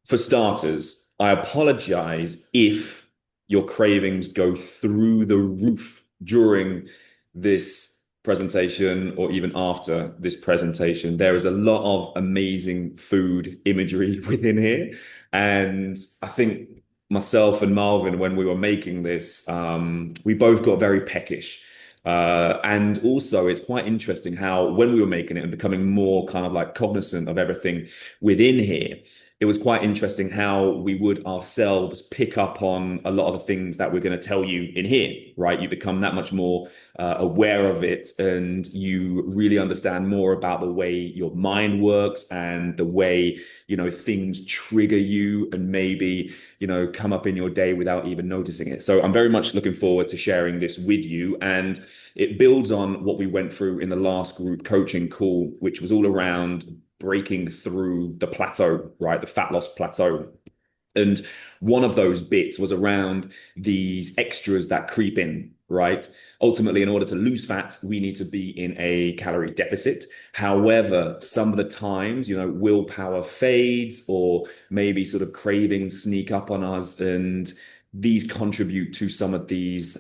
For starters, I apologize if your cravings go through the roof during this presentation or even after this presentation. There is a lot of amazing food imagery within here. And I think myself and Marvin, when we were making this, we both got very peckish. And also, it's quite interesting how when we were making it and becoming more kind of like cognizant of everything within here, it was quite interesting how we would ourselves pick up on a lot of the things that we're going to tell you in here, right? You become that much more aware of it, and you really understand more about the way your mind works and the way, things trigger you and maybe, come up in your day without even noticing it. So I'm very much looking forward to sharing this with you. And it builds on what we went through in the last group coaching call, which was all around breaking through the plateau, right? The fat loss plateau. And one of those bits was around these extras that creep in, right? Ultimately, in order to lose fat, we need to be in a calorie deficit. However, some of the times, willpower fades or maybe sort of cravings sneak up on us, and these contribute to some of these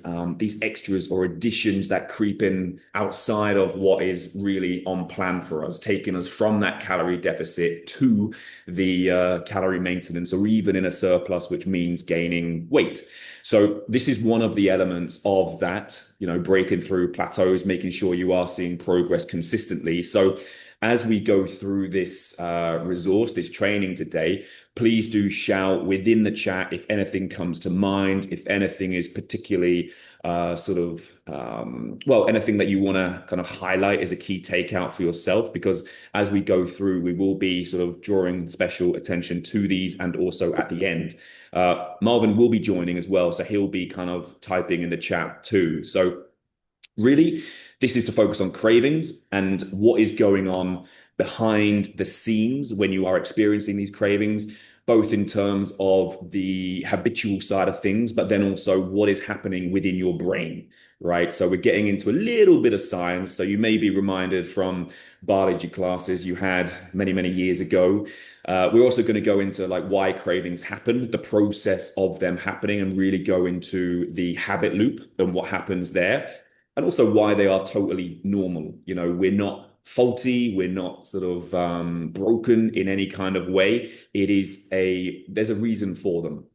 extras or additions that creep in outside of what is really on plan for us, taking us from that calorie deficit to the calorie maintenance or even in a surplus, which means gaining weight. So this is one of the elements of that, breaking through plateaus, making sure you are seeing progress consistently. So as we go through this resource, this training today, please do shout within the chat if anything comes to mind, if anything is particularly anything that you want to kind of highlight as a key takeout for yourself, because as we go through, we will be sort of drawing special attention to these and also at the end. Marvin will be joining as well, so he'll be kind of typing in the chat too. So really, this is to focus on cravings and what is going on behind the scenes when you are experiencing these cravings, both in terms of the habitual side of things, but then also what is happening within your brain, right? So we're getting into a little bit of science. So you may be reminded from biology classes you had many, many years ago. We're also going to go into like why cravings happen, the process of them happening, and really go into the habit loop and what happens there, and also why they are totally normal. We're not faulty, we're not sort of broken in any kind of way. There's a reason for them.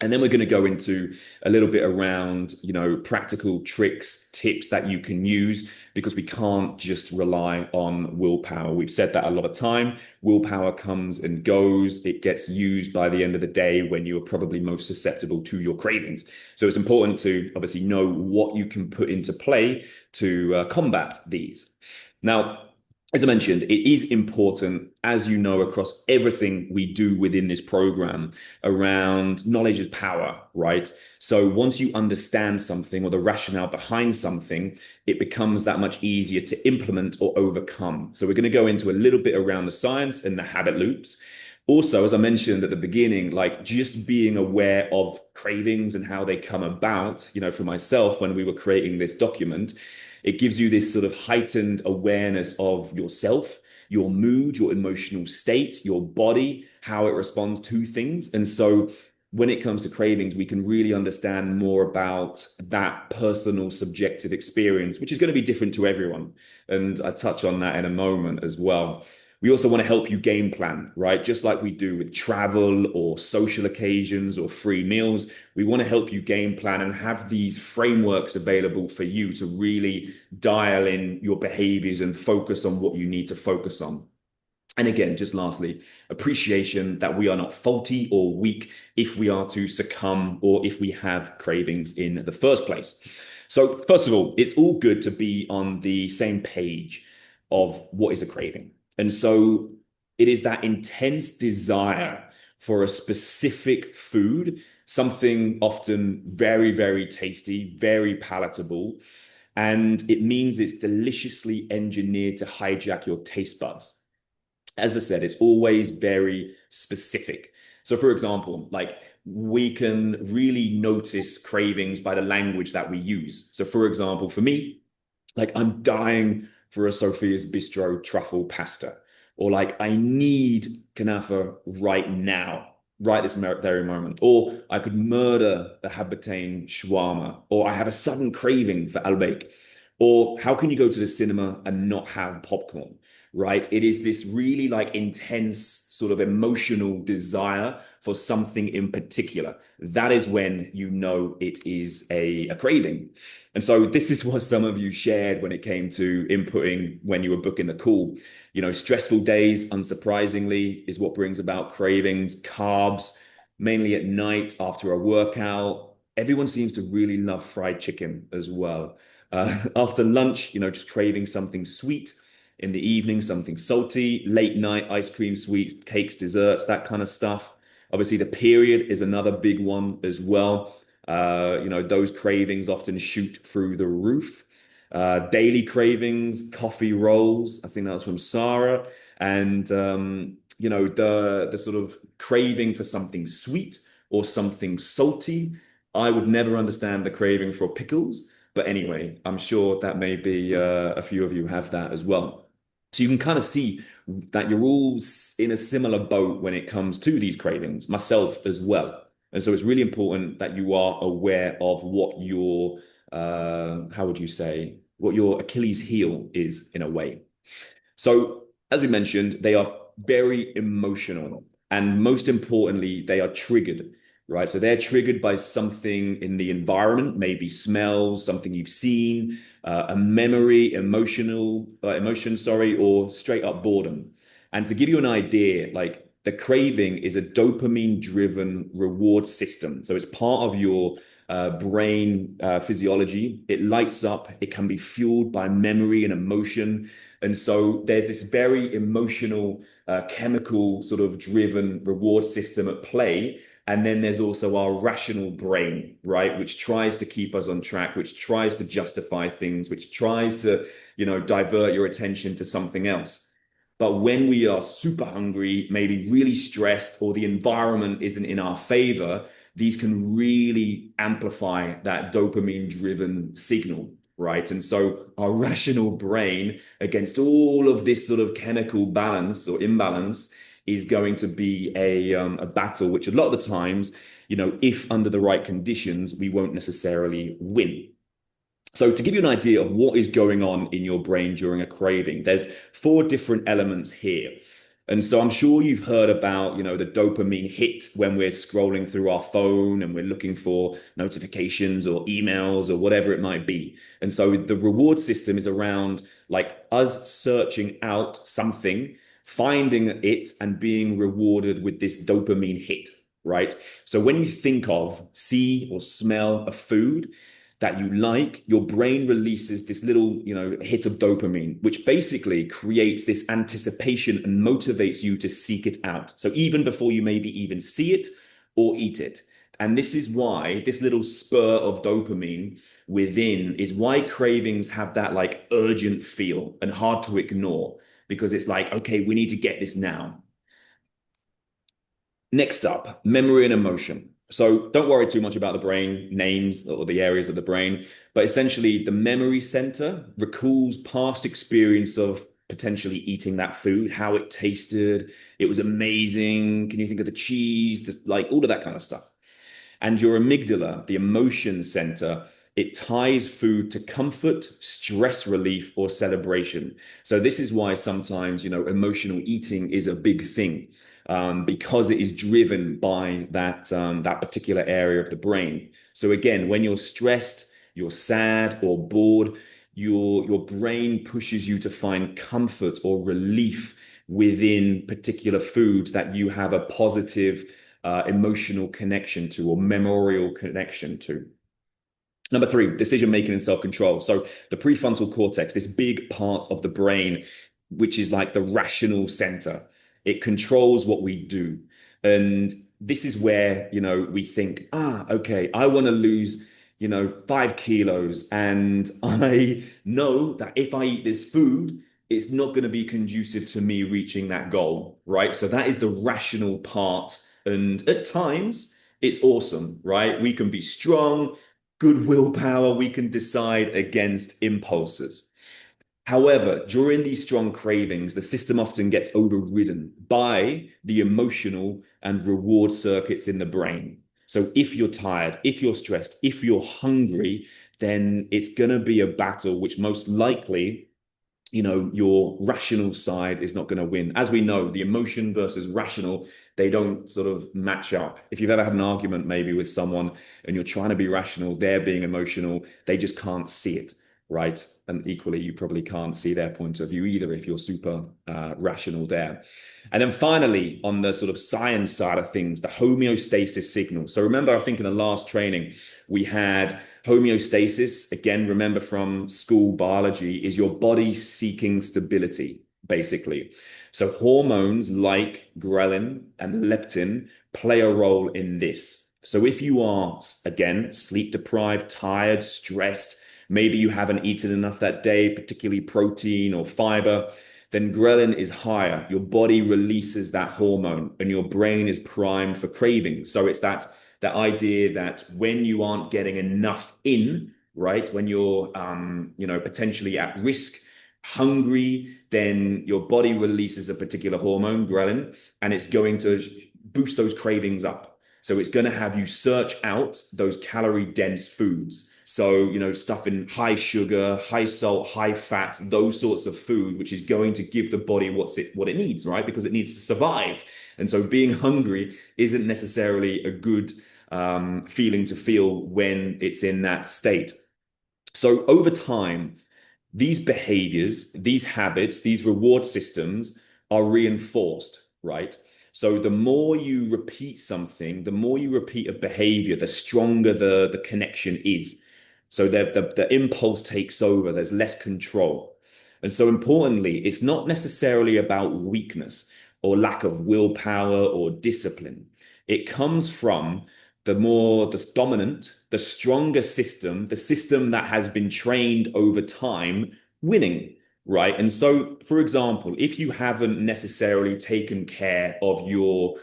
And then we're going to go into a little bit around, practical tricks, tips that you can use, because we can't just rely on willpower. We've said that a lot of time. Willpower comes and goes. It gets used by the end of the day when you are probably most susceptible to your cravings. So it's important to obviously know what you can put into play to combat these. Now, as I mentioned, it is important, as you know, across everything we do within this program around knowledge is power, right? So once you understand something or the rationale behind something, it becomes that much easier to implement or overcome. So we're going to go into a little bit around the science and the habit loops. Also, as I mentioned at the beginning, like just being aware of cravings and how they come about, for myself, when we were creating this document, it gives you this sort of heightened awareness of yourself, your mood, your emotional state, your body, how it responds to things. And so when it comes to cravings, we can really understand more about that personal subjective experience, which is going to be different to everyone. And I touch on that in a moment as well. We also want to help you game plan, right? Just like we do with travel or social occasions or free meals, we want to help you game plan and have these frameworks available for you to really dial in your behaviors and focus on what you need to focus on. And again, just lastly, appreciation that we are not faulty or weak if we are to succumb or if we have cravings in the first place. So first of all, it's all good to be on the same page of what is a craving. And so it is that intense desire for a specific food, something often very, very tasty, very palatable. And it means it's deliciously engineered to hijack your taste buds. As I said, it's always very specific. So, for example, like we can really notice cravings by the language that we use. So, for example, for me, like I'm dying for a Sophia's Bistro truffle pasta, or like I need kanafa right now. right this very moment. Or I could murder the Habitain shawarma, or I have a sudden craving for albake. Or how can you go to the cinema and not have popcorn, right? It is this really like intense sort of emotional desire for something in particular. That is when you know it is a craving. And so this is what some of you shared when it came to inputting when you were booking the call. You know, stressful days, unsurprisingly, is what brings about cravings, carbs, mainly at night after a workout. Everyone seems to really love fried chicken as well. After lunch, you know, just craving something sweet. In the evening, something salty. Late night, ice cream, sweets, cakes, desserts, that kind of stuff. Obviously, the period is another big one as well. You know, those cravings often shoot through the roof. Daily cravings, coffee rolls. I think that was from Sarah. And you know, the sort of craving for something sweet or something salty. I would never understand the craving for pickles. But anyway, I'm sure that maybe a few of you have that as well. So you can kind of see that you're all in a similar boat when it comes to these cravings, myself as well. And so it's really important that you are aware of what your, how would you say, what your Achilles heel is in a way. So, as we mentioned, they are very emotional. And most importantly, they are triggered, right? So they're triggered by something in the environment, maybe smells, something you've seen, a memory, emotion, sorry, or straight up boredom. And to give you an idea, like the craving is a dopamine driven reward system. So it's part of your brain physiology. It lights up, it can be fueled by memory and emotion. And so there's this very emotional, chemical sort of driven reward system at play. And then there's also our rational brain, right, which tries to keep us on track, which tries to justify things, which tries to, you know, divert your attention to something else. But when we are super hungry, maybe really stressed, or the environment isn't in our favor, these can really amplify that dopamine driven signal, right? And so our rational brain, against all of this sort of chemical balance or imbalance, is going to be a battle, which a lot of the times, you know, if under the right conditions, we won't necessarily win. So to give you an idea of what is going on in your brain during a craving, there's four different elements here. And so I'm sure you've heard about, you know, the dopamine hit when we're scrolling through our phone and we're looking for notifications or emails or whatever it might be. And so the reward system is around like us searching out something, finding it and being rewarded with this dopamine hit, right? So when you think of, see or smell a food, that you like, your brain releases this little, you know, hit of dopamine, which basically creates this anticipation and motivates you to seek it out. So even before you maybe even see it or eat it. And this is why this little spur of dopamine within is why cravings have that like urgent feel and hard to ignore, because it's like, okay, we need to get this now. Next up, memory and emotion. So don't worry too much about the brain names or the areas of the brain, but essentially the memory center recalls past experience of potentially eating that food, how it tasted, it was amazing. Can you think of the cheese, like all of that kind of stuff? And your amygdala, the emotion center, it ties food to comfort, stress relief, or celebration. So this is why sometimes, you know, emotional eating is a big thing, because it is driven by that particular area of the brain. So again, when you're stressed, you're sad or bored, your brain pushes you to find comfort or relief within particular foods that you have a positive emotional connection to or memorial connection to. Number three, decision making and self control. So the prefrontal cortex, this big part of the brain, which is like the rational center, it controls what we do. And this is where, you know, we think, okay, I want to lose, you know, 5 kilos. And I know that if I eat this food, it's not going to be conducive to me reaching that goal, right? So that is the rational part. And at times, it's awesome, right? We can be strong, good willpower, we can decide against impulses. However, during these strong cravings, the system often gets overridden by the emotional and reward circuits in the brain. So if you're tired, if you're stressed, if you're hungry, then it's going to be a battle which most likely, your rational side is not going to win. As we know, the emotion versus rational, they don't sort of match up. If you've ever had an argument maybe with someone and you're trying to be rational, they're being emotional, they just can't see it, right? And equally, you probably can't see their point of view either if you're super rational there. And then finally, on the sort of science side of things, the homeostasis signal. So remember, I think in the last training, we had homeostasis. Again, remember from school biology, is your body seeking stability, basically. So hormones like ghrelin and leptin play a role in this. So if you are, again, sleep deprived, tired, stressed, maybe you haven't eaten enough that day, particularly protein or fiber, then ghrelin is higher. Your body releases that hormone and your brain is primed for cravings. So it's that idea that when you aren't getting enough in, right, when you're potentially at risk, hungry, then your body releases a particular hormone, ghrelin, and it's going to boost those cravings up. So it's going to have you search out those calorie dense foods. So, stuff in high sugar, high salt, high fat, those sorts of food, which is going to give the body what it needs, right? Because it needs to survive. And so being hungry isn't necessarily a good feeling to feel when it's in that state. So over time, these behaviors, these habits, these reward systems are reinforced, right? So the more you repeat something, the more you repeat a behavior, the stronger the connection is. So the impulse takes over, there's less control. And so importantly, it's not necessarily about weakness or lack of willpower or discipline. It comes from the dominant, the stronger system, the system that has been trained over time, winning, right? And so, for example, if you haven't necessarily taken care of your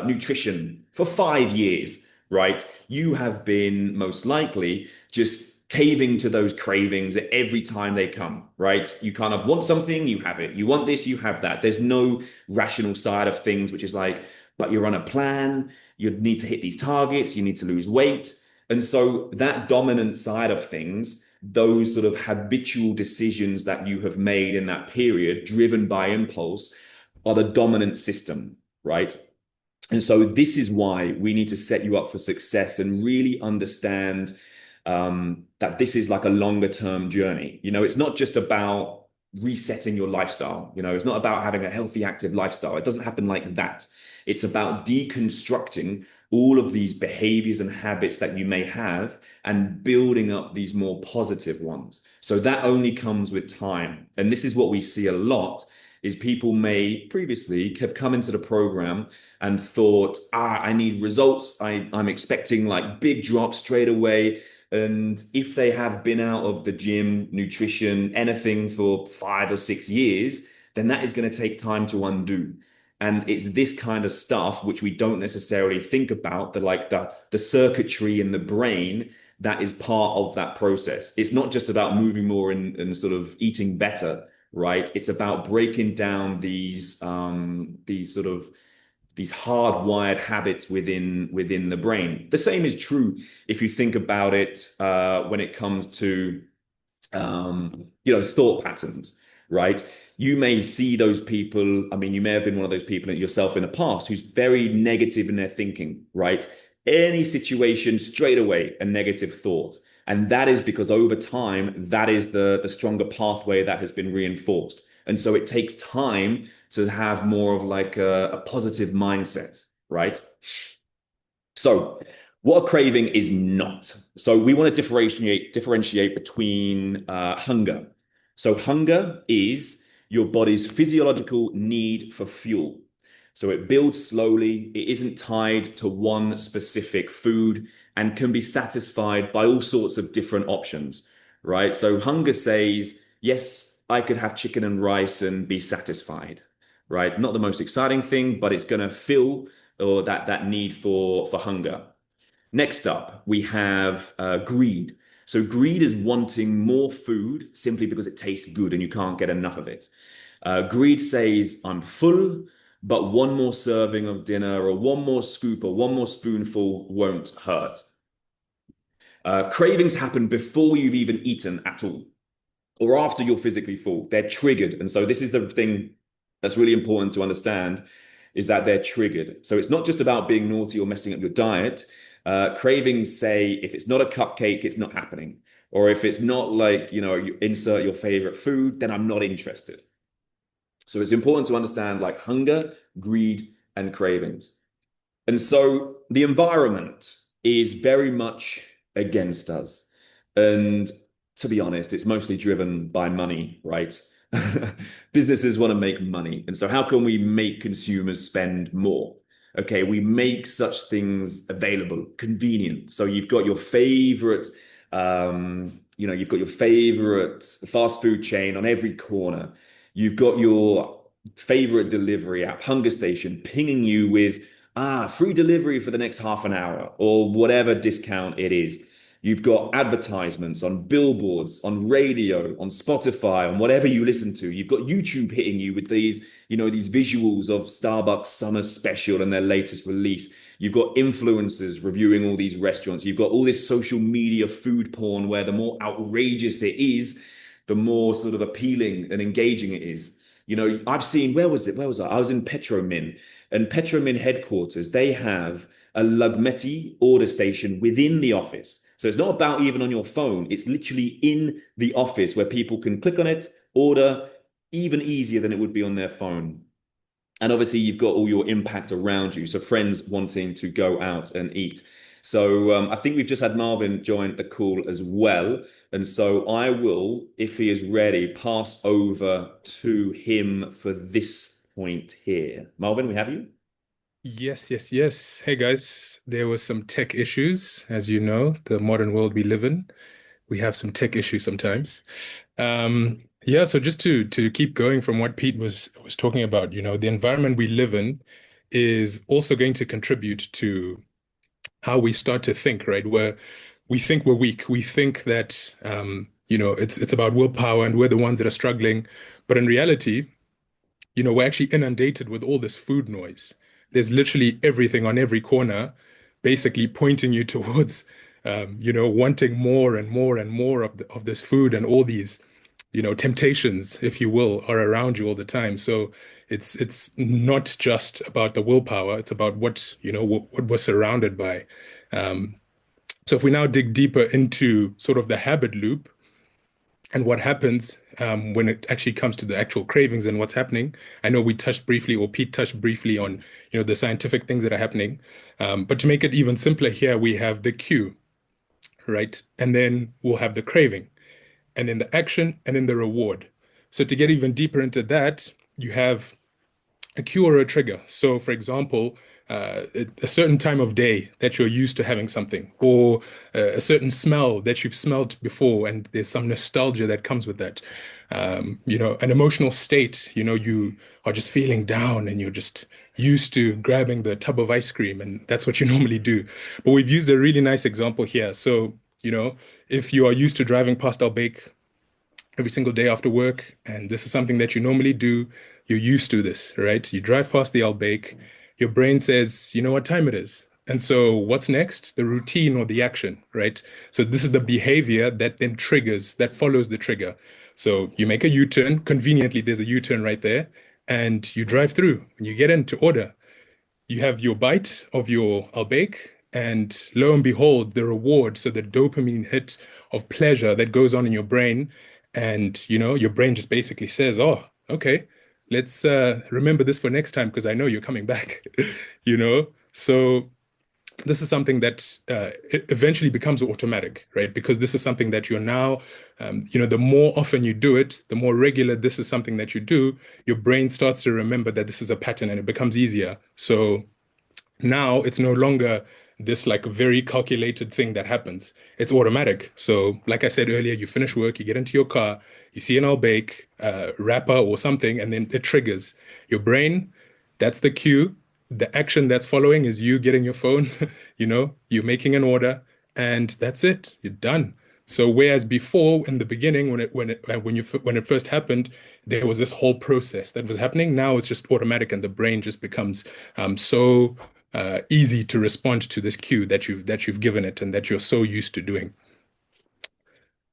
nutrition for 5 years, right, you have been most likely just caving to those cravings every time they come, right? You kind of want something, you have it. You want this, you have that. There's no rational side of things, which is like, but you're on a plan, you need to hit these targets, you need to lose weight. And so that dominant side of things, those sort of habitual decisions that you have made in that period, driven by impulse, are the dominant system, right? And so this is why we need to set you up for success and really understand that this is like a longer term journey. It's not just about resetting your lifestyle. It's not about having a healthy, active lifestyle. It doesn't happen like that. It's about deconstructing all of these behaviors and habits that you may have and building up these more positive ones. So that only comes with time. And this is what we see a lot is people may previously have come into the program and thought, I need results. I'm expecting like big drops straight away. And if they have been out of the gym, nutrition, anything for 5 or 6 years, then that is going to take time to undo. And it's this kind of stuff which we don't necessarily think about, the circuitry in the brain that is part of that process. It's not just about moving more and sort of eating better, right? It's about breaking down these sort of these hardwired habits within the brain. The same is true if you think about it when it comes to thought patterns, right? You may see those people. I mean, you may have been one of those people yourself in the past who's very negative in their thinking, right? Any situation, straight away, a negative thought. And that is because over time, that is the stronger pathway that has been reinforced. And so it takes time to have more of like a positive mindset, right? So what a craving is not. So we want to differentiate between hunger. So hunger is your body's physiological need for fuel. So it builds slowly. It isn't tied to one specific food and can be satisfied by all sorts of different options, right? So hunger says, yes, I could have chicken and rice and be satisfied, right? Not the most exciting thing, but it's going to fill or that need for hunger. Next up, we have greed. So greed is wanting more food simply because it tastes good and you can't get enough of it. Greed says, I'm full, but one more serving of dinner or one more scoop or one more spoonful won't hurt. Cravings happen before you've even eaten at all or after you're physically full. They're triggered. And so this is the thing that's really important to understand is that they're triggered. So it's not just about being naughty or messing up your diet. Cravings say if it's not a cupcake, it's not happening. Or if it's not like, you insert your favorite food, then I'm not interested. So it's important to understand like hunger, greed, and cravings. And so the environment is very much against us. And to be honest, it's mostly driven by money, right? Businesses want to make money. And so how can we make consumers spend more? Okay, we make such things available, convenient. So you've got your favorite fast food chain on every corner. You've got your favorite delivery app, Hunger Station, pinging you with free delivery for the next half an hour or whatever discount it is. You've got advertisements on billboards, on radio, on Spotify, on whatever you listen to. You've got YouTube hitting you with these visuals of Starbucks summer special and their latest release. You've got influencers reviewing all these restaurants. You've got all this social media food porn where the more outrageous it is, the more sort of appealing and engaging it is. I've seen, where was it? Where was I? I was in Petromin, and Petromin headquarters, they have a Lugmetti order station within the office. So it's not about even on your phone. It's literally in the office where people can click on it, order, even easier than it would be on their phone. And obviously, you've got all your impact around you. So friends wanting to go out and eat. So I think we've just had Marvin join the call as well. And so I will, if he is ready, pass over to him for this point here. Marvin, we have you? Yes, yes, yes. Hey guys, there were some tech issues. As you know, the modern world we live in, we have some tech issues sometimes. Yeah, so just to keep going from what Pete was talking about, the environment we live in is also going to contribute to how we start to think, right? Where we think we're weak. We think that it's about willpower and we're the ones that are struggling. But in reality, we're actually inundated with all this food noise. There's literally everything on every corner, basically pointing you towards, wanting more and more and more of this food, and all these, temptations, if you will, are around you all the time. So it's not just about the willpower; it's about what we're surrounded by. Um, so if we now dig deeper into sort of the habit loop and what happens when it actually comes to the actual cravings and what's happening. I know we touched briefly, or Pete touched briefly on, the scientific things that are happening. But to make it even simpler here, we have the cue, right? And then we'll have the craving, and then the action, and then the reward. So to get even deeper into that, you have a cue or a trigger. So, for example, a certain time of day that you're used to having something, or a certain smell that you've smelled before, and there's some nostalgia that comes with that. An emotional state, you are just feeling down and you're just used to grabbing the tub of ice cream, and that's what you normally do. But we've used a really nice example here. So, if you are used to driving past our bake every single day after work, and this is something that you normally do, you're used to this, right? You drive past the Outback, your brain says, you know what time it is. And so what's next? The routine or the action, right? So this is the behavior that then triggers, that follows the trigger. So you make a U-turn, conveniently, there's a U-turn right there, and you drive through and you get in to order. You have your bite of your albake, and lo and behold, the reward, so the dopamine hit of pleasure that goes on in your brain, and your brain just basically says, "Oh, okay, let's remember this for next time because I know you're coming back." So this is something that it eventually becomes automatic, right? Because this is something that you're now, the more often you do it, the more regular this is something that you do, your brain starts to remember that this is a pattern and it becomes easier. So now it's no longer this like very calculated thing that happens. It's automatic. So, like I said earlier, you finish work, you get into your car, you see an Albake wrapper or something, and then it triggers your brain. That's the cue. The action that's following is you getting your phone, you're making an order, and that's it. You're done. So whereas before, in the beginning, when it first happened, there was this whole process that was happening. Now it's just automatic, and the brain just becomes so easy to respond to this cue that you've given it and that you're so used to doing.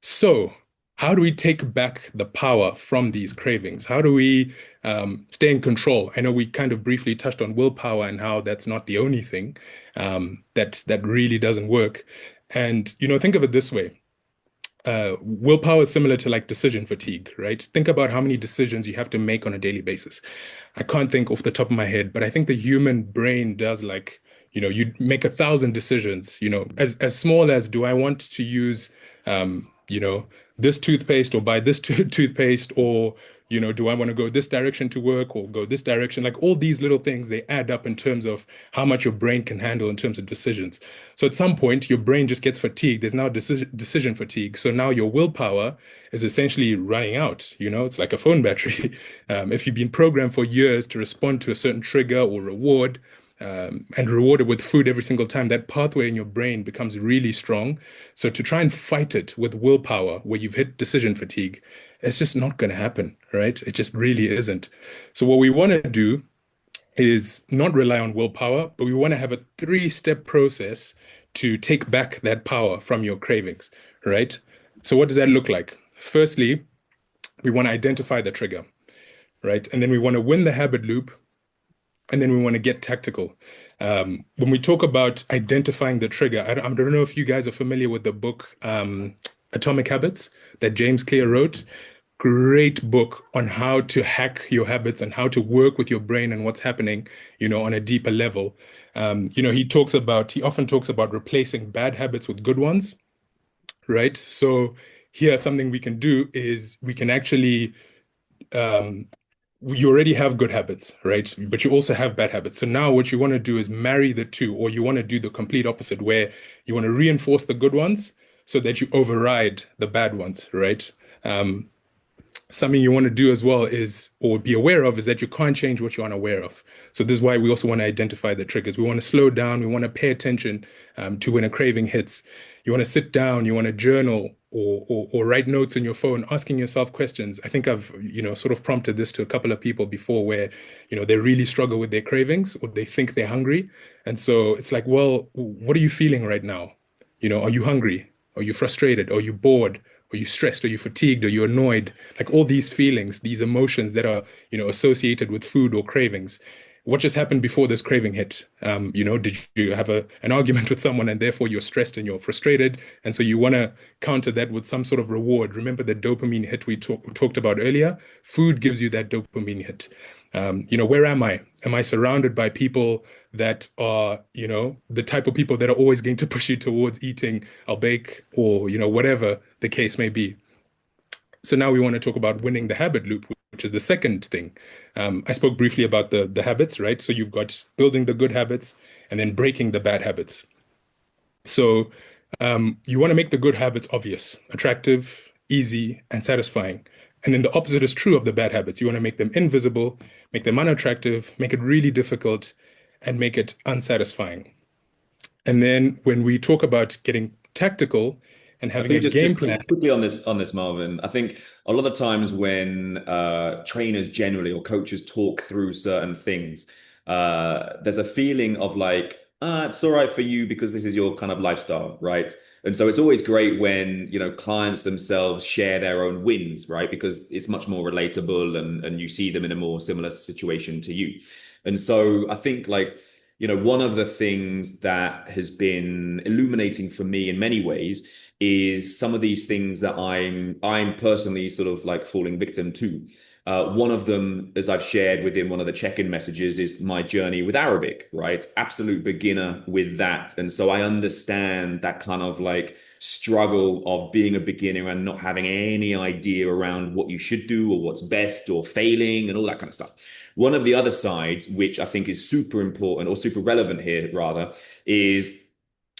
So, how do we take back the power from these cravings? How do we stay in control? I know we kind of briefly touched on willpower and how that's not the only thing that really doesn't work. And think of it this way. Willpower is similar to like decision fatigue, right? Think about how many decisions you have to make on a daily basis. I can't think off the top of my head, but I think the human brain does like, you make 1,000 decisions, as small as do I want to use, this toothpaste or buy this toothpaste, or, do I want to go this direction to work or go this direction? Like all these little things, they add up in terms of how much your brain can handle in terms of decisions. So at some point, your brain just gets fatigued. There's now decision fatigue. So now your willpower is essentially running out. It's like a phone battery. If you've been programmed for years to respond to a certain trigger or reward, and rewarded with food every single time, that pathway in your brain becomes really strong. So to try and fight it with willpower, where you've hit decision fatigue, it's just not going to happen, right? It just really isn't. So what we want to do is not rely on willpower, but we want to have a three-step process to take back that power from your cravings, right? So what does that look like? Firstly, we want to identify the trigger, right? And then we want to win the habit loop, and then we want to get tactical. When we talk about identifying the trigger, I don't know if you guys are familiar with the book Atomic Habits that James Clear wrote. Great book on how to hack your habits and how to work with your brain and what's happening, on a deeper level. He often talks about replacing bad habits with good ones, right? So here, something we can do is we can actually um, you already have good habits, right? But you also have bad habits. So now what you want to do is marry the two, or you want to do the complete opposite, where you want to reinforce the good ones so that you override the bad ones, right? Um, Something you want to do as well is, or be aware of, is that you can't change what you're unaware of. So this is why we also want to identify the triggers. We want to slow down. We want to pay attention to when a craving hits. You want to sit down. You want to journal or write notes on your phone, asking yourself questions. I think I've, sort of prompted this to a couple of people before where, they really struggle with their cravings or they think they're hungry. And so it's like, well, what are you feeling right now? Are you hungry? Are you frustrated? Are you bored? Are you stressed? Are you fatigued? Are you annoyed? Like all these feelings, these emotions that are, associated with food or cravings. What just happened before this craving hit? Did you have an argument with someone and therefore you're stressed and you're frustrated? And so you want to counter that with some sort of reward. Remember the dopamine hit we talked about earlier? Food gives you that dopamine hit. Where am I? Am I surrounded by people that are, the type of people that are always going to push you towards eating a bake or, whatever the case may be? So now we want to talk about winning the habit loop, which is the second thing. I spoke briefly about the habits, right? So you've got building the good habits and then breaking the bad habits. So you want to make the good habits obvious, attractive, easy, and satisfying. And then the opposite is true of the bad habits. You want to make them invisible, make them unattractive, make it really difficult, and make it unsatisfying. And then when we talk about getting tactical and I having a think game just plan, quickly on this, Marvin. I think a lot of times when trainers generally or coaches talk through certain things, there's a feeling of like, it's all right for you because this is your kind of lifestyle, right? And so it's always great when, clients themselves share their own wins, right? Because it's much more relatable and you see them in a more similar situation to you. And so I think like, one of the things that has been illuminating for me in many ways is some of these things that I'm personally sort of like falling victim to. One of them, as I've shared within one of the check-in messages, is my journey with Arabic, right? Absolute beginner with that. And so I understand that kind of like struggle of being a beginner and not having any idea around what you should do or what's best or failing and all that kind of stuff. One of the other sides, which I think is super important or super relevant here, rather, is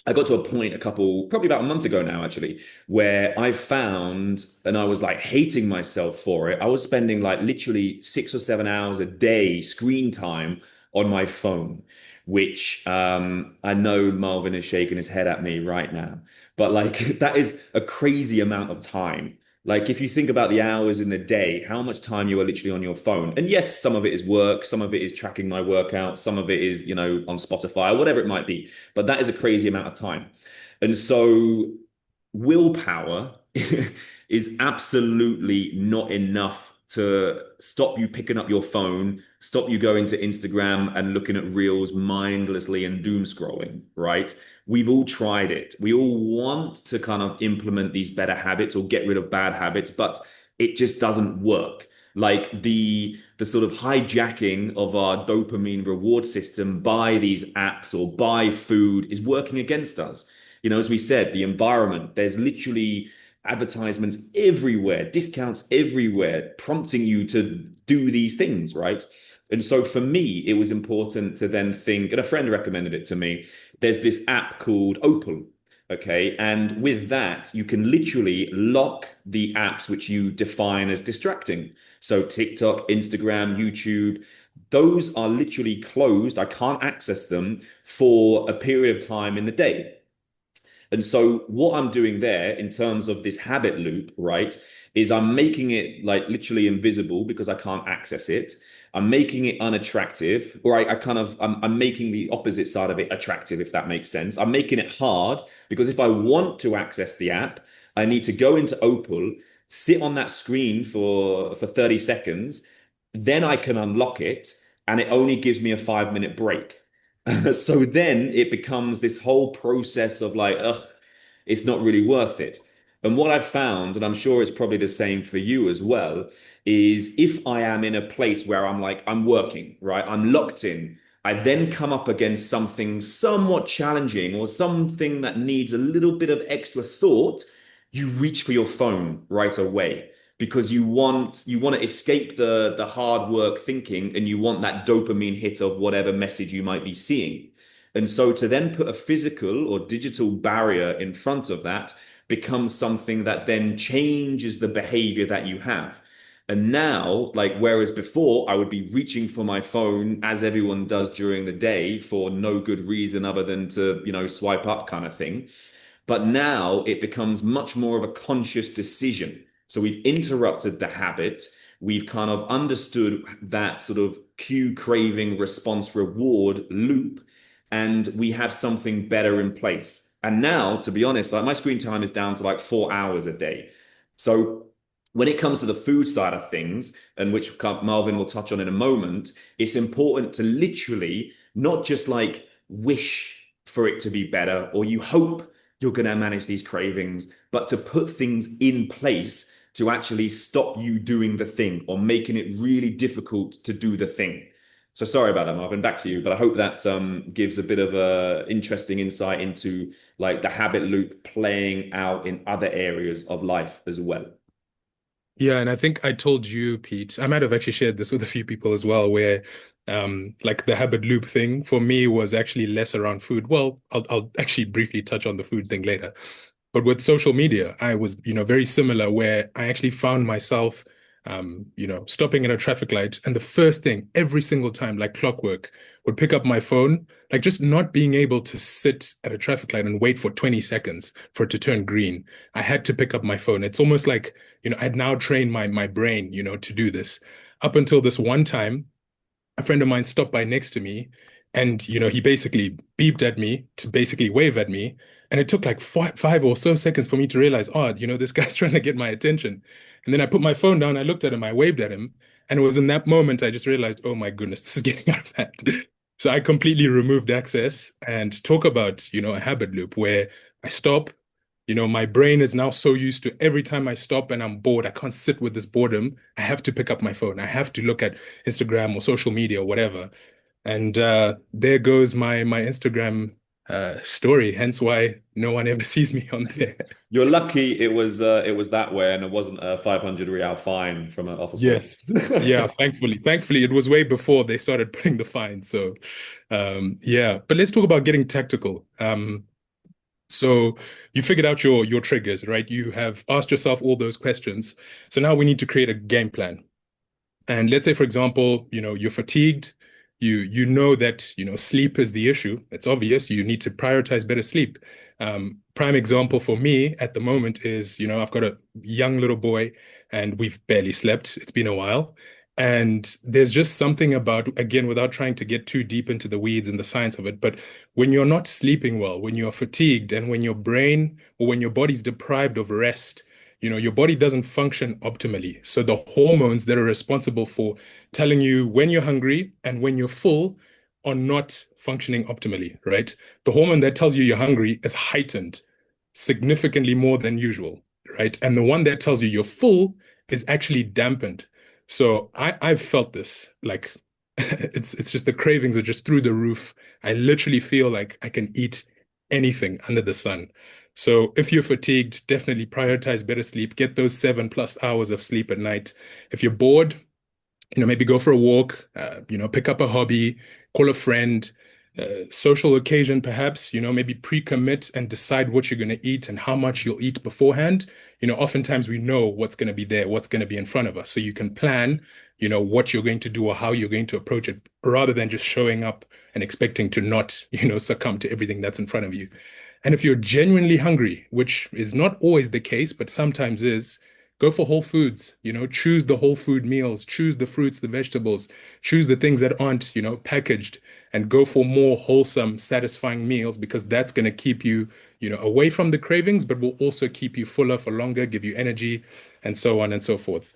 I got to a point probably about a month ago now, actually, where I found, and I was like hating myself for it. I was spending like literally 6 or 7 hours a day screen time on my phone. which I know Marvin is shaking his head at me right now, but like that is a crazy amount of time. Like if you think about the hours in the day, how much time you are literally on your phone. And yes, some of it is work, some of it is tracking my workout, some of it is, on Spotify or whatever it might be. But that is a crazy amount of time. And so willpower is absolutely not enough to stop you picking up your phone, stop you going to Instagram and looking at reels mindlessly and doom scrolling, right? We've all tried it. We all want to kind of implement these better habits or get rid of bad habits, but it just doesn't work. Like the sort of hijacking of our dopamine reward system by these apps or by food is working against us. As we said, the environment, there's literally advertisements everywhere, discounts everywhere, prompting you to do these things, right? And so for me, it was important to then think, and a friend recommended it to me. There's this app called Opal. Okay. And with that, you can literally lock the apps which you define as distracting. So TikTok, Instagram, YouTube, those are literally closed. I can't access them for a period of time in the day. And so what I'm doing there in terms of this habit loop, right, is I'm making it like literally invisible because I can't access it. I'm making it unattractive, or I kind of I'm making the opposite side of it attractive, if that makes sense. I'm making it hard because if I want to access the app, I need to go into Opal, sit on that screen for 30 seconds, then I can unlock it, and it only gives me a 5 minute break. So then it becomes this whole process of like, ugh, it's not really worth it. And what I've found, and I'm sure it's probably the same for you as well, is if I am in a place where I'm like, I'm working, right? I'm locked in. I then come up against something somewhat challenging or something that needs a little bit of extra thought, you reach for your phone right away because you want to escape the hard work thinking and you want that dopamine hit of whatever message you might be seeing. And so to then put a physical or digital barrier in front of that becomes something that then changes the behavior that you have. And now, like, whereas before I would be reaching for my phone as everyone does during the day for no good reason other than to, swipe up kind of thing. But now it becomes much more of a conscious decision. So we've interrupted the habit. We've kind of understood that sort of cue craving response reward loop, and we have something better in place. And now, to be honest, like my screen time is down to like 4 hours a day. So when it comes to the food side of things, and which Marvin will touch on in a moment, it's important to literally not just like wish for it to be better or you hope you're going to manage these cravings, but to put things in place to actually stop you doing the thing or making it really difficult to do the thing. So sorry about that, Marvin. Back to you, but I hope that gives a bit of a interesting insight into like the habit loop playing out in other areas of life as well. Yeah, and I think I told you, Pete, I might have actually shared this with a few people as well, where like the habit loop thing for me was actually less around food. Well, I'll actually briefly touch on the food thing later. But with social media, I was, very similar where I actually found myself, stopping at a traffic light. And the first thing every single time, like clockwork, would pick up my phone, like just not being able to sit at a traffic light and wait for 20 seconds for it to turn green. I had to pick up my phone. It's almost like, I'd now trained my brain, to do this. Up until this one time, a friend of mine stopped by next to me and he basically beeped at me to basically wave at me, and it took like five or so seconds for me to realize, oh, this guy's trying to get my attention. And then I put my phone down, I looked at him, I waved at him, and it was in that moment I just realized, oh my goodness, this is getting out of hand. So I completely removed access, and talk about a habit loop where I stop. My brain is now so used to every time I stop and I'm bored, I can't sit with this boredom. I have to pick up my phone. I have to look at Instagram or social media or whatever. And there goes my Instagram story. Hence why no one ever sees me on there. You're lucky it was that way and it wasn't a 500 real fine from an officer. Yes. Yeah, thankfully it was way before they started putting the fine. So yeah, but let's talk about getting tactical. So you figured out your triggers, right? You have asked yourself all those questions. So now we need to create a game plan. And let's say, for example, you're fatigued. you know that, sleep is the issue. It's obvious. You need to prioritize better sleep. Prime example for me at the moment is, I've got a young little boy and we've barely slept. It's been a while. And there's just something about, again, without trying to get too deep into the weeds and the science of it, but when you're not sleeping well, when you're fatigued, and when your brain or when your body's deprived of rest, your body doesn't function optimally. So the hormones that are responsible for telling you when you're hungry and when you're full are not functioning optimally, right? The hormone that tells you you're hungry is heightened significantly more than usual, right? And the one that tells you you're full is actually dampened. So I've felt this, like it's just the cravings are just through the roof. I literally feel like I can eat anything under the sun. So if you're fatigued, definitely prioritize better sleep. Get those 7+ hours of sleep at night. If you're bored, maybe go for a walk, pick up a hobby, call a friend, social occasion perhaps, maybe pre-commit and decide what you're going to eat and how much you'll eat beforehand. Oftentimes we know what's going to be there, what's going to be in front of us. So you can plan, what you're going to do or how you're going to approach it rather than just showing up and expecting to not, succumb to everything that's in front of you. And if you're genuinely hungry, which is not always the case, but sometimes is, go for whole foods, choose the whole food meals, choose the fruits, the vegetables, choose the things that aren't, packaged, and go for more wholesome, satisfying meals because that's going to keep you, away from the cravings, but will also keep you fuller for longer, give you energy, and so on and so forth.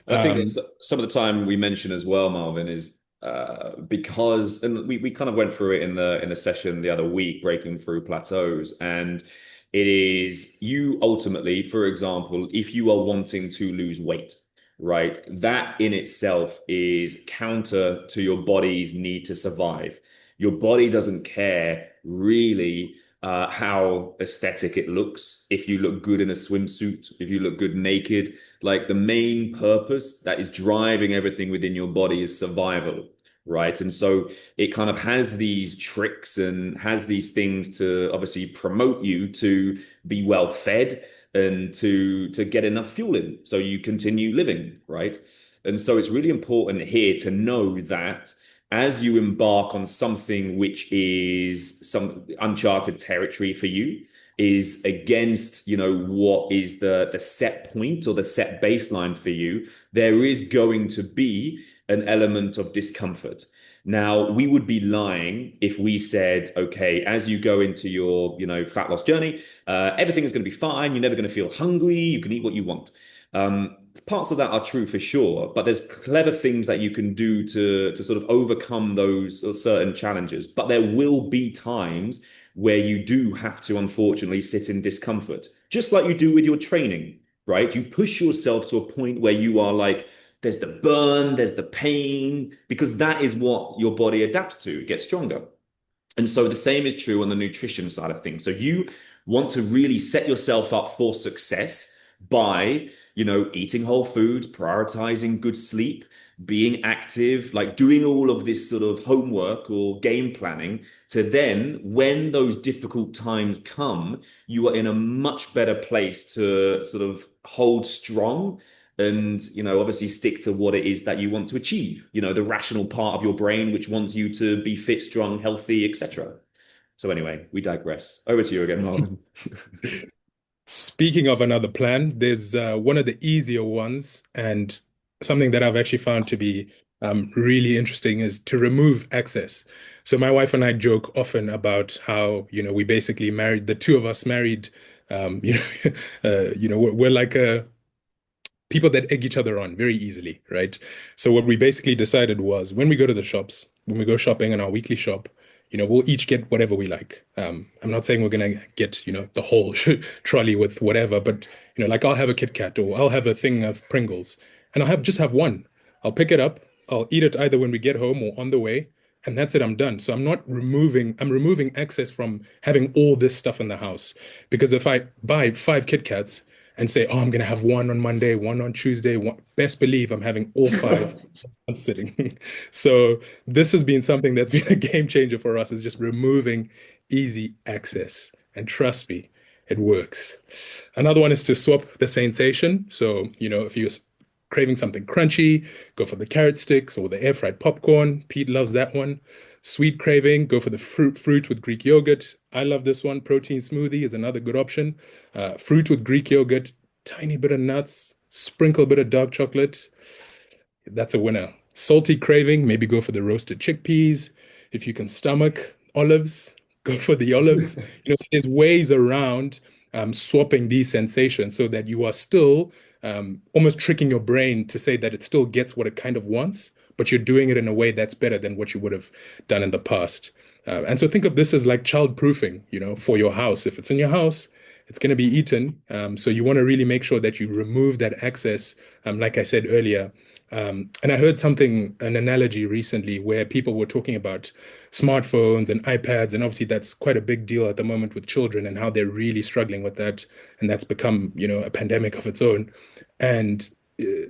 I think Um, that's some of the time we mention as well, Marvin, is because, and we kind of went through it in the session the other week, breaking through plateaus, and it is you ultimately, for example, if you are wanting to lose weight, right, that in itself is counter to your body's need to survive. Your body doesn't care really how aesthetic it looks. If you look good in a swimsuit, if you look good naked, like the main purpose that is driving everything within your body is survival, right? And so it kind of has these tricks and has these things to obviously promote you to be well fed and to get enough fuel in so you continue living, right? And so it's really important here to know that as you embark on something which is some uncharted territory for you, is against, what is the set point or the set baseline for you, there is going to be an element of discomfort. Now, we would be lying if we said, okay, as you go into your, fat loss journey, everything is going to be fine. You're never going to feel hungry. You can eat what you want. Parts of that are true for sure, but there's clever things that you can do to sort of overcome those certain challenges. But there will be times where you do have to unfortunately sit in discomfort, just like you do with your training, right? You push yourself to a point where you are like, there's the burn, there's the pain, because that is what your body adapts to. It gets stronger. And so the same is true on the nutrition side of things. So you want to really set yourself up for success by, eating whole foods, prioritizing good sleep, being active, like doing all of this sort of homework or game planning to then, when those difficult times come, you are in a much better place to sort of hold strong and obviously stick to what it is that you want to achieve, the rational part of your brain which wants you to be fit, strong, healthy, etc. So anyway, we digress. Over to you again, Marvin. Speaking of another plan, there's one of the easier ones, and something that I've actually found to be really interesting is to remove excess. So my wife and I joke often about how, we basically married, the two of us married, we're like a people that egg each other on very easily, right? So what we basically decided was when we go to the shops, when we go shopping in our weekly shop, we'll each get whatever we like. I'm not saying we're gonna get, the whole trolley with whatever, but like I'll have a Kit Kat or I'll have a thing of Pringles, and I'll just have one. I'll pick it up, I'll eat it either when we get home or on the way, and that's it, I'm done. So I'm removing excess from having all this stuff in the house. Because if I buy 5 Kit Kats and say, oh, I'm going to have one on Monday, one on Tuesday, best believe I'm having all five on sitting. So this has been something that's been a game changer for us, is just removing easy access. And trust me, it works. Another one is to swap the sensation. So, if you craving something crunchy, go for the carrot sticks or the air fried popcorn. Pete loves that one. Sweet craving, go for the fruit with Greek yogurt. I love this one. Protein smoothie is another good option. Fruit with Greek yogurt, tiny bit of nuts, sprinkle a bit of dark chocolate. That's a winner. Salty craving, maybe go for the roasted chickpeas. If you can stomach olives, go for the olives. So there's ways around swapping these sensations so that you are still almost tricking your brain to say that it still gets what it kind of wants, but you're doing it in a way that's better than what you would have done in the past. And so think of this as like child proofing, for your house. If it's in your house, it's going to be eaten. So you want to really make sure that you remove that excess, like I said earlier. And I heard an analogy recently where people were talking about smartphones and iPads, and obviously that's quite a big deal at the moment with children and how they're really struggling with that, and that's become, a pandemic of its own. And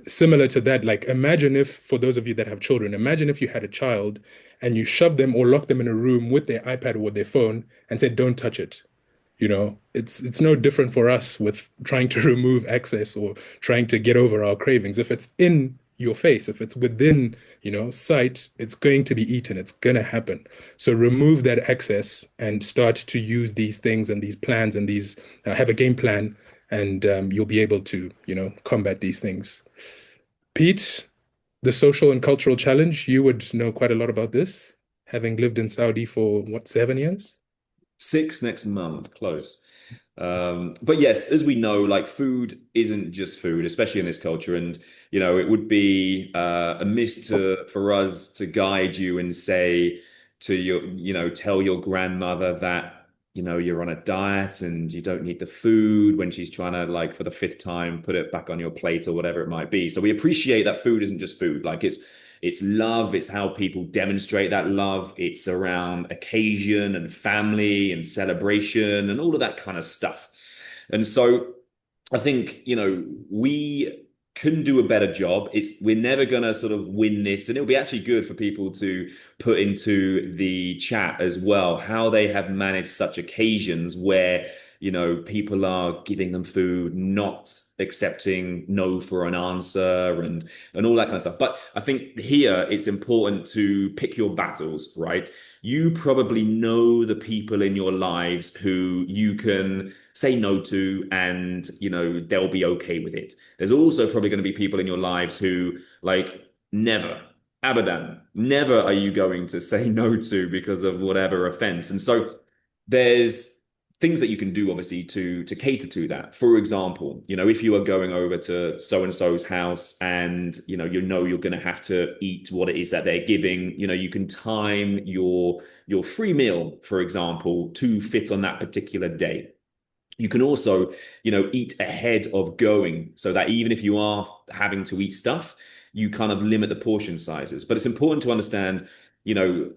similar to that, like imagine if, for those of you that have children, imagine if you had a child and you shoved them or locked them in a room with their iPad or with their phone and said, "Don't touch it." It's no different for us with trying to remove excess or trying to get over our cravings. If it's in your face, if it's within, sight, it's going to be eaten. It's going to happen. So remove that excess and start to use these things and these plans and these have a game plan, and you'll be able to, combat these things. Pete, the social and cultural challenge, you would know quite a lot about this, having lived in Saudi for what, 7 years? 6 next month, close. But yes, as we know, like food isn't just food, especially in this culture. And, it would be amiss for us to guide you and say to tell your grandmother that, you're on a diet and you don't need the food when she's trying to, like, for the fifth time, put it back on your plate or whatever it might be. So we appreciate that food isn't just food. Like it's love. It's how people demonstrate that love. It's around occasion and family and celebration and all of that kind of stuff. And so I think, we can do a better job. We're never going to sort of win this. And it'll be actually good for people to put into the chat as well, how they have managed such occasions where, people are giving them food, not accepting no for an answer and all that kind of stuff. But I think here it's important to pick your battles, right? You probably know the people in your lives who you can say no to and they'll be okay with it. There's also probably going to be people in your lives who, like, never, abadan, never are you going to say no to because of whatever offense. And so there's things that you can do obviously to cater to that. For example, if you are going over to so and so's house and you're going to have to eat what it is that they're giving, you can time your free meal, for example, to fit on that particular day. You can also, eat ahead of going so that even if you are having to eat stuff, you kind of limit the portion sizes. But it's important to understand,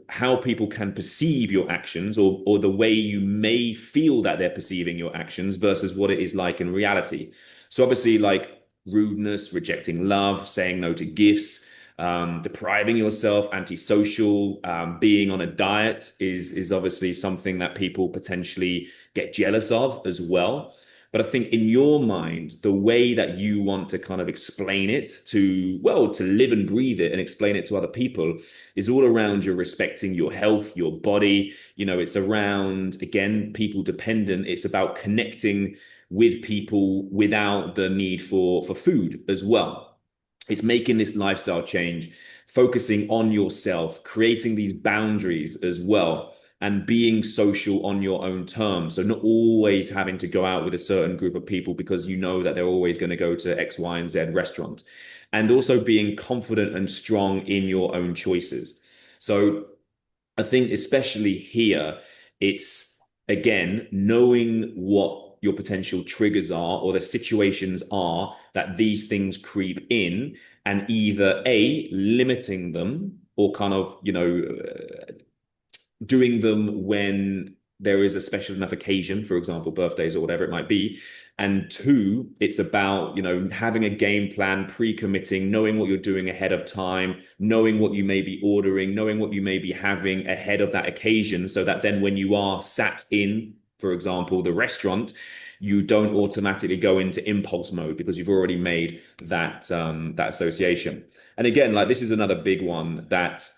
how people can perceive your actions or the way you may feel that they're perceiving your actions versus what it is like in reality. So obviously, like rudeness, rejecting love, saying no to gifts, depriving yourself, antisocial, being on a diet is obviously something that people potentially get jealous of as well. But I think in your mind, the way that you want to kind of explain it to live and breathe it and explain it to other people is all around you respecting your health, your body. It's around, again, people dependent. It's about connecting with people without the need for food as well. It's making this lifestyle change, focusing on yourself, creating these boundaries as well, and being social on your own terms. So not always having to go out with a certain group of people because you know that they're always going to go to X, Y, and Z restaurant. And also being confident and strong in your own choices. So I think especially here, it's again knowing what your potential triggers are or the situations are that these things creep in and either A, limiting them or kind of, doing them when there is a special enough occasion, for example, birthdays or whatever it might be. And two, it's about, having a game plan, pre-committing, knowing what you're doing ahead of time, knowing what you may be ordering, knowing what you may be having ahead of that occasion, so that then when you are sat in for example, the restaurant, you don't automatically go into impulse mode because you've already made that association. And again, like this is another big one that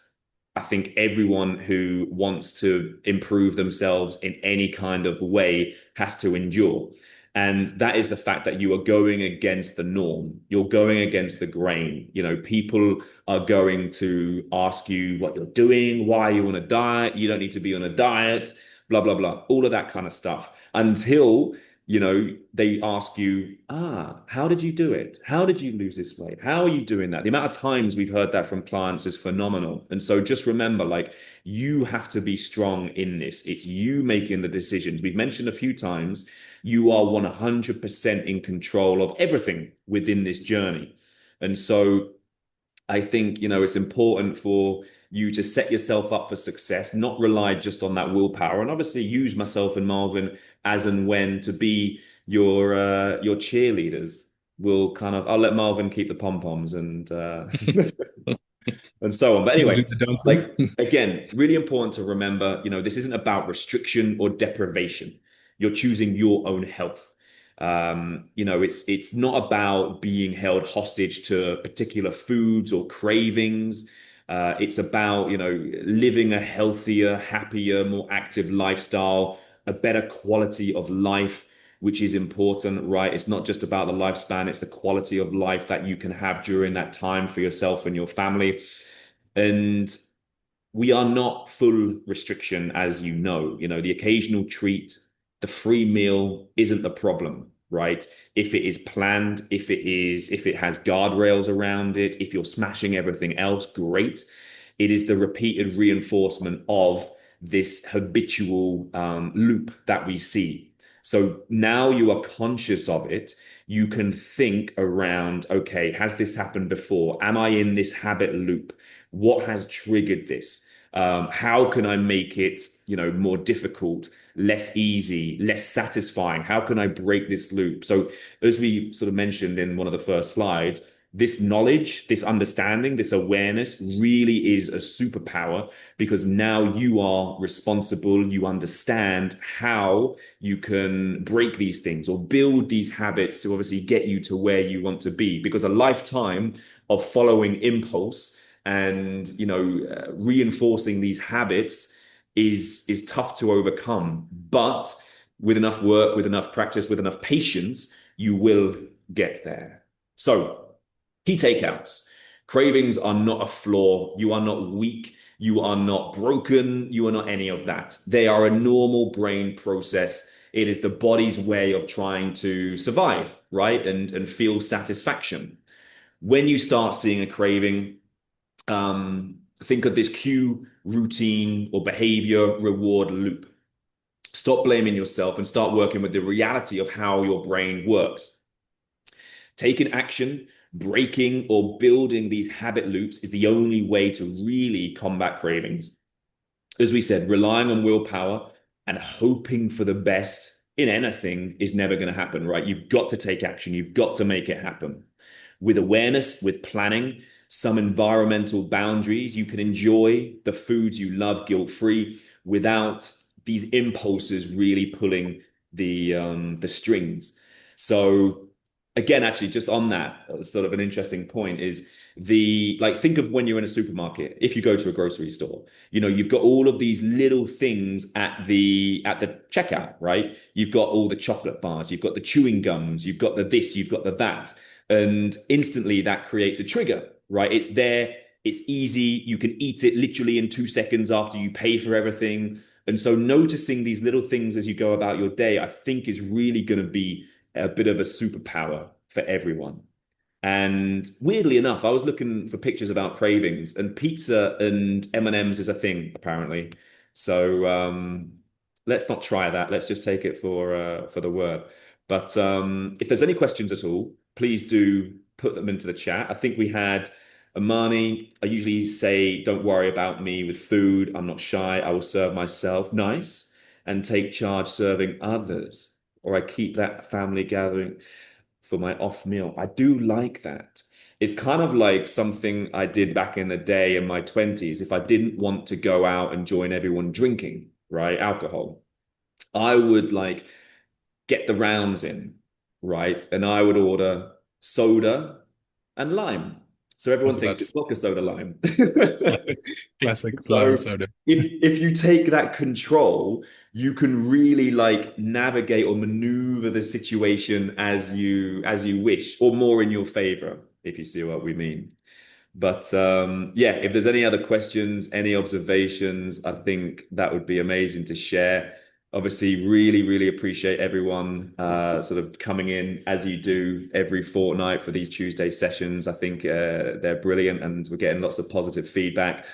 I think everyone who wants to improve themselves in any kind of way has to endure. And that is the fact that you are going against the norm. You're going against the grain. You know, people are going to ask you what you're doing, why are you on a diet? You don't need to be on a diet, blah, blah, blah. All of that kind of stuff until they ask you, how did you do it? How did you lose this weight? How are you doing that? The amount of times we've heard that from clients is phenomenal. And so just remember, like, you have to be strong in this. It's you making the decisions. We've mentioned a few times, you are 100% in control of everything within this journey. And so I think, it's important for you to set yourself up for success, not rely just on that willpower, and obviously use myself and Marvin as and when to be your cheerleaders. I'll let Marvin keep the pom-poms and so on. But We'll do anyway, the dancing. like again, really important to remember, this isn't about restriction or deprivation. You're choosing your own health. It's not about being held hostage to particular foods or cravings. It's about, living a healthier, happier, more active lifestyle, a better quality of life, which is important, right? It's not just about the lifespan, it's the quality of life that you can have during that time for yourself and your family. And we are not full restriction, as you know. The occasional treat, the free meal isn't the problem, right? If it is planned, if it has guardrails around it, if you're smashing everything else, great. It is the repeated reinforcement of this habitual loop that we see. So now you are conscious of it. You can think around, okay, has this happened before? Am I in this habit loop? What has triggered this? How can I make it, more difficult, less easy, less satisfying? How can I break this loop? So, as we sort of mentioned in one of the first slides, this knowledge, this understanding, this awareness really is a superpower because now you are responsible. You understand how you can break these things or build these habits to obviously get you to where you want to be. Because a lifetime of following impulse and reinforcing these habits is tough to overcome, but with enough work, with enough practice, with enough patience, you will get there. So key takeouts: cravings are not a flaw. You are not weak, you are not broken, you are not any of that. They are a normal brain process. It is the body's way of trying to survive, right, and feel satisfaction. When you start seeing a craving, think of this cue, routine, or behavior reward loop. Stop blaming yourself and start working with the reality of how your brain works. Taking action, breaking or building these habit loops is the only way to really combat cravings. As we said, relying on willpower and hoping for the best in anything is never going to happen, right? You've got to take action. You've got to make it happen. With awareness, with planning, some environmental boundaries, you can enjoy the foods you love guilt-free without these impulses really pulling the strings. So again, actually, just on that, sort of an interesting point is think of when you're in a supermarket. If you go to a grocery store, you've got all of these little things at the checkout, right? You've got all the chocolate bars, you've got the chewing gums, you've got the this, you've got the that, and instantly that creates a trigger, right? It's there, it's easy, you can eat it literally in 2 seconds after you pay for everything. And so noticing these little things as you go about your day, I think is really going to be a bit of a superpower for everyone. And weirdly enough, I was looking for pictures about cravings, and pizza and M&Ms is a thing apparently. So let's not try that. Let's just take it for the word. But if there's any questions at all, please do put them into the chat. I think we had Amani. I usually say, don't worry about me with food. I'm not shy. I will serve myself. Nice. And take charge serving others. Or I keep that family gathering for my off meal. I do like that. It's kind of like something I did back in the day in my 20s. If I didn't want to go out and join everyone drinking, right? Alcohol. I would like get the rounds in, right? And I would order soda and lime. So I was everyone about thinks to it's say, vodka soda lime. classic, classic lime So soda. if you take that control, you can really like navigate or maneuver the situation as you wish, or more in your favor, if you see what we mean. But yeah, if there's any other questions, any observations, I think that would be amazing to share. Obviously, really, really appreciate everyone sort of coming in as you do every fortnight for these Tuesday sessions. I think they're brilliant and we're getting lots of positive feedback.